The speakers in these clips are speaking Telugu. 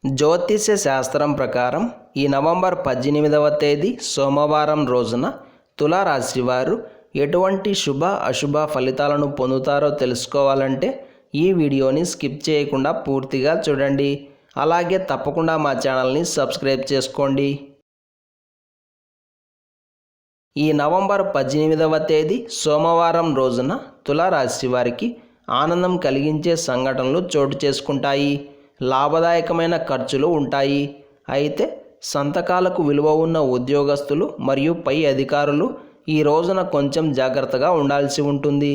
జ్యోతిష్య శాస్త్రం ప్రకారం ఈ నవంబర్ 18వ తేదీ సోమవారం రోజున తులారాశి వారు ఎటువంటి శుభ అశుభ ఫలితాలను పొందుతారో తెలుసుకోవాలంటే ఈ వీడియోని స్కిప్ చేయకుండా పూర్తిగా చూడండి. అలాగే తప్పకుండా మా ఛానల్ని సబ్స్క్రైబ్ చేసుకోండి. ఈ నవంబర్ 18వ తేదీ సోమవారం రోజున తులారాశి వారికి ఆనందం కలిగించే సంఘటనలు చోటు చేసుకుంటాయి. లాభదాయకమైన ఖర్చులు ఉంటాయి. అయితే సంతకాలకు విలువ ఉన్న ఉద్యోగస్తులు మరియు పై అధికారులు ఈ రోజున కొంచెం జాగ్రత్తగా ఉండాల్సి ఉంటుంది.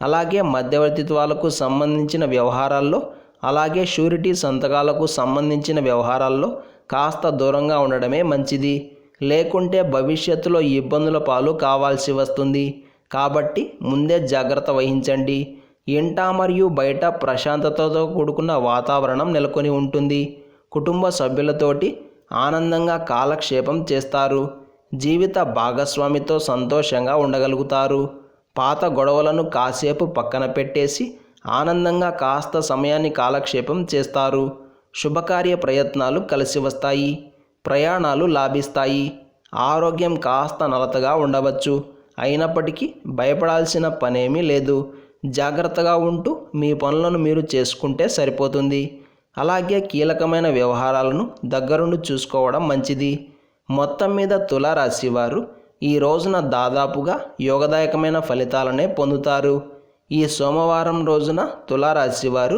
అలాగే మధ్యవర్తిత్వాలకు సంబంధించిన వ్యవహారాల్లో, అలాగే షూరిటీ సంతకాలకు సంబంధించిన వ్యవహారాల్లో కాస్త దూరంగా ఉండడమే మంచిది. లేకుంటే భవిష్యత్తులో ఇబ్బందుల పాలు కావాల్సి వస్తుంది. కాబట్టి ముందే జాగ్రత్త వహించండి. ఇంట మరియు బయట ప్రశాంతతతో కూడుకున్న వాతావరణం నెలకొని ఉంటుంది. కుటుంబ సభ్యులతోటి ఆనందంగా కాలక్షేపం చేస్తారు. జీవిత భాగస్వామితో సంతోషంగా ఉండగలుగుతారు. పాత గొడవలను కాసేపు పక్కన పెట్టేసి ఆనందంగా కాస్త సమయాన్ని కాలక్షేపం చేస్తారు. శుభకార్య ప్రయత్నాలు కలిసి వస్తాయి. ప్రయాణాలు లాభిస్తాయి. ఆరోగ్యం కాస్త నలతగా ఉండవచ్చు. అయినప్పటికీ భయపడాల్సిన పనేమీ లేదు. జాగ్రత్తగా ఉంటూ మీ పనులను మీరు చేసుకుంటే సరిపోతుంది. అలాగే కీలకమైన వ్యవహారాలను దగ్గరుండి చూసుకోవడం మంచిది. మొత్తం మీద తులారాశి వారు ఈ రోజున దాదాపుగా యోగదాయకమైన ఫలితాలనే పొందుతారు. ఈ సోమవారం రోజున తులారాశి వారు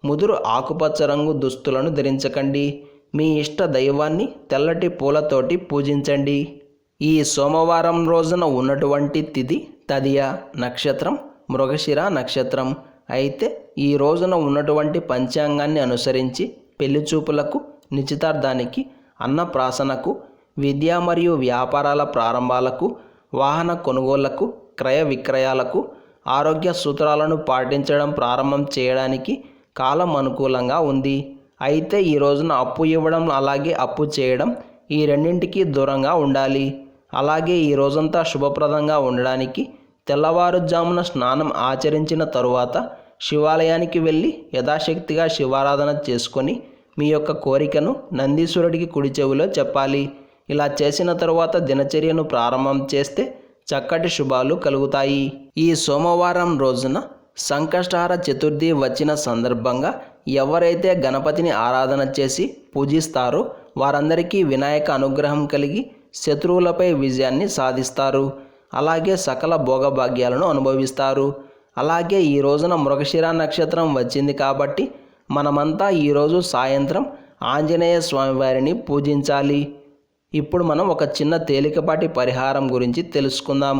ముదురు ఆకుపచ్చ రంగు దుస్తులను ధరించకండి. మీ ఇష్ట దైవాన్ని తెల్లటి పూలతోటి పూజించండి. ఈ సోమవారం రోజున ఉన్నటువంటి తిథి తదియ, నక్షత్రం మృగశిర నక్షత్రం. అయితే ఈ రోజున ఉన్నటువంటి పంచాంగాన్ని అనుసరించి పెళ్లి చూపులకు, నిశ్చితార్థానికి, అన్నప్రాసనకు, విద్య మరియు వ్యాపారాల ప్రారంభాలకు, వాహన కొనుగోళ్లకు, క్రయ విక్రయాలకు, ఆరోగ్య సూత్రాలను పాటించడం ప్రారంభం చేయడానికి కాలం అనుకూలంగా ఉంది. అయితే ఈ రోజున అప్పు ఇవ్వడం అలాగే అప్పు చేయడం ఈ రెండింటికి దూరంగా ఉండాలి. అలాగే ఈ రోజంతా శుభప్రదంగా ఉండడానికి తెల్లవారుజామున స్నానం ఆచరించిన తరువాత శివాలయానికి వెళ్ళి యథాశక్తిగా శివారాధన చేసుకొని మీ యొక్క కోరికను నందీశ్వరుడికి కుడి చెవిలో చెప్పాలి. ఇలా చేసిన తరువాత దినచర్యను ప్రారంభం చేస్తే చక్కటి శుభాలు కలుగుతాయి. ఈ సోమవారం రోజున సంకష్టహార చతుర్థి వచ్చిన సందర్భంగా ఎవరైతే గణపతిని ఆరాధన చేసి పూజిస్తారో వారందరికీ వినాయక అనుగ్రహం కలిగి శత్రువులపై విజయాన్ని సాధిస్తారు. అలాగే సకల భోగభాగ్యాలను అనుభవిస్తారు. అలాగే ఈ రోజున మృగశిర నక్షత్రం వచ్చింది కాబట్టి మనమంతా ఈరోజు సాయంత్రం ఆంజనేయ స్వామివారిని పూజించాలి. ఇప్పుడు మనం ఒక చిన్న తేలికపాటి పరిహారం గురించి తెలుసుకుందాం.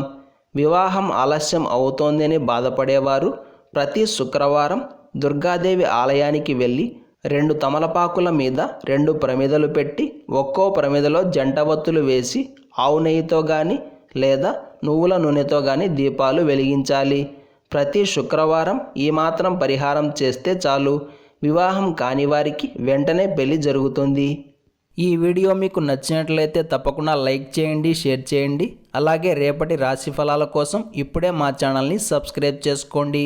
వివాహం ఆలస్యం అవుతోందని బాధపడేవారు ప్రతి శుక్రవారం దుర్గాదేవి ఆలయానికి వెళ్ళి 2 తమలపాకుల మీద 2 ప్రమిదలు పెట్టి ఒక్కో ప్రమిదలో జంటవత్తులు వేసి ఆవు నెయ్యితో కానీ లేదా నువ్వుల నూనెతో కానీ దీపాలు వెలిగించాలి. ప్రతి శుక్రవారం ఈ మాత్రం పరిహారం చేస్తే చాలు. వివాహం కాని వారికి వెంటనే పెళ్లి జరుగుతుంది. ఈ వీడియో మీకు నచ్చినట్లయితే తప్పకుండా లైక్ చేయండి, షేర్ చేయండి. అలాగే రేపటి రాశి ఫలాల కోసం ఇప్పుడే మా ఛానల్ని సబ్స్క్రైబ్ చేసుకోండి.